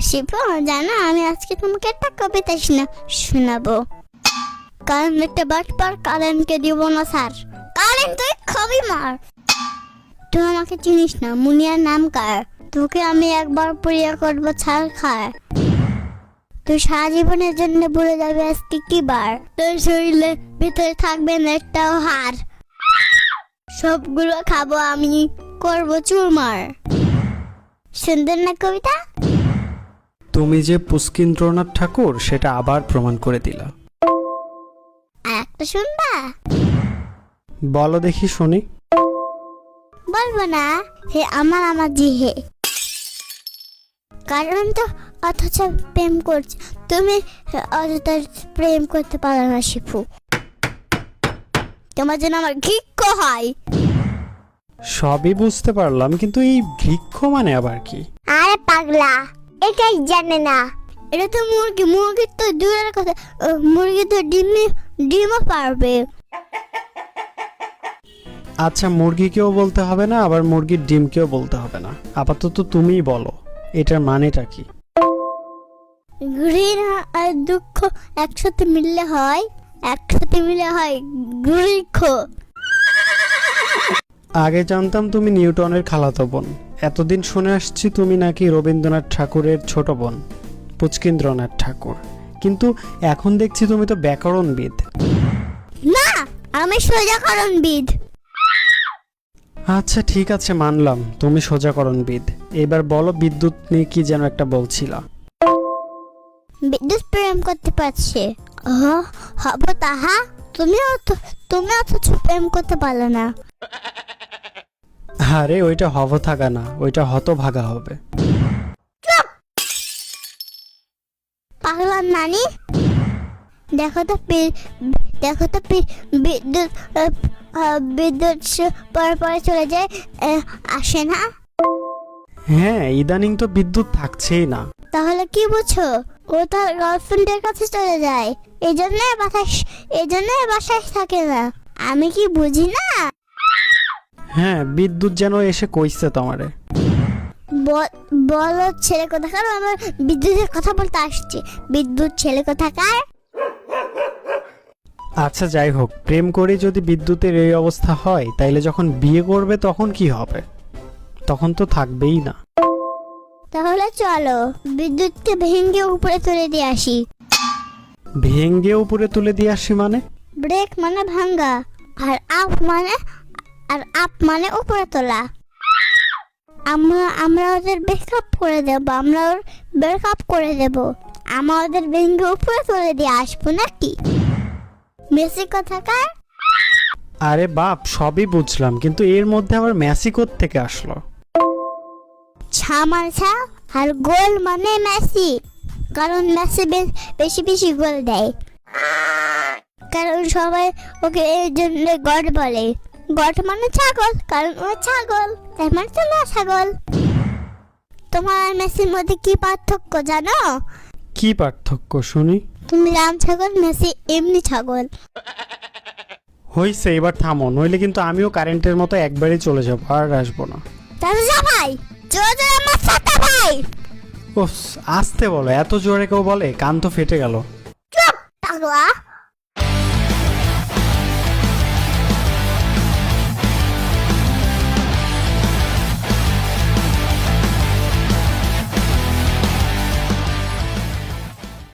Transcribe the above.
শিপু, জানো আমি আজকে তোমাকে একটা কবিতা শোনাবো। কারণ একটা বাটপার কারেন্টকে দিব না স্যার। কারেন্ট তুই খবি মার। তুই আমাকে চিনিস না, মুনিয়ার নাম কার? তোকে আমি একবার পরিয়া করবো ছাড় খায়। তুই সারা জীবনের জন্য ভুলে যাবে আজকে কি বার। তোর শরীরে ভিতরে থাকবে না একটাও হাড়। সবগুলো খাবো আমি, করবো চুরমার। সুন্দর না কবিতা? তুমি যে পুষ্কিন্দ্রনাথ ঠাকুর সেটা আবার প্রমাণ করে দিলা। আর একটা শুনবা? বলো দেখি শুনি। বলবো না, হে আমার জি হে। কারণ তো অথচ প্রেম করছে তুমি, অযথা প্রেম করতে পারো না শিপু। তোমার জন্য আমার ঘিক্ষ হয়। সবই বুঝতে পারলাম, কিন্তু এই বৃক্ষ মানে আবার কি? আরে পাগলা, এটাই জানে না। এটা তো মুরগি, মুরগির তো দূরের কথা, মুরগি তো ডিমও পারবে। আচ্ছা, মুরগিকেও বলতে হবে না, আবার মুরগির ডিমকেও বলতে হবে না। আপাতত তুমিই বলো এটার মানেটা কি? ঘৃণা আর দুঃখ একসাথে মিললে হয়, বৃক্ষ। আগে জানতাম তুমি নিউটনের খালাতো বোন। এতদিন শুনে আসছি তুমি নাকি রবীন্দ্রনাথ ঠাকুরের ছোট বোন, পুষ্কিন্দ্রনাথ ঠাকুর। কিন্তু এখন দেখছি তুমি তো ব্যাকরণবিদ। না, আমি সোজাকরণবিদ। আচ্ছা ঠিক আছে, মানলাম তুমি সোজাকরণবিদ। এবার বলো, বিদ্যুৎ নিয়ে কি যেন একটা বলছিলা। বিদ্যুৎ প্রেম করতে পারছে, হব তাহা। তুমি অথচ প্রেম করতে পারলে না। আরে ওইটা হব থাকা না, ওইটা হতভাগা হবে। পাগলার নানি, দেখো তো বিদ্যুৎ বিদ্যুৎ পরে চলে যায়, আসে না। হ্যাঁ, ইদানিং তো বিদ্যুৎ থাকছেই না। তাহলে কি বুঝছো? ও তার গার্লফ্রেন্ডের কাছে চলে যায়, এই জন্য বাসায় থাকে না। আমি কি বুঝি না? হ্যাঁ, বিদ্যুৎ যেন এসে কইছে তোমারে। বলো ছেলে কোথাকার, আমার বিদ্যুতের কথা বলতে আসছে। বিদ্যুৎ ছেলে কোথাকার? আচ্ছা যাই হোক, প্রেম করে যদি বিদ্যুতের এই অবস্থা হয়, তাইলে যখন বিয়ে করবে তখন কি হবে? তখন তো থাকবেই না। তাহলে চলো বিদ্যুৎকে ভেঙে উপরে তুলে দিয়ে আসি। ভেঙ্গে উপরে তুলে দিয়ে আসি মানে? ব্রেক মানে ভাঙ্গা, আর আপ মানে উপরে তোলা। আমরা ওদের ব্রেকআপ করে দেব। আমরা ওদের ভেঙে উপরে তুলে দিয়ে আসবো নাকি? বেশি কথাকার। আরে বাপ, সবই বুঝলাম, কিন্তু এর মধ্যে আবার মেসি থেকে আসলো। ছামাছা আর গোল মানে মেসি, কারণ মেসি বেশি গোল দেয়। কারণ সবাই ওকে এই জন্য গড বলে। গড মানে ছাগল, কারণ ও ছাগল, তাই মানে তো না ছাগল। তোমার আর মেসির মধ্যে কি পার্থক্য জানো? কি পার্থক্য শুনি? তুমি রাম ছাগল, মেসি এমনি ছাগল। হইছে, এবার থামো, নইলে কিন্তু আমিও কারেন্টের মতো একবারই চলে যাবো, আর আসবো না। তাহলে যা ভাই, জোরে আমার সাথে ভাই। ওফ, আসতে বলো, এত জোরে কেউ বলে? কান তো ফেটে গেল। চুপ পাগলা।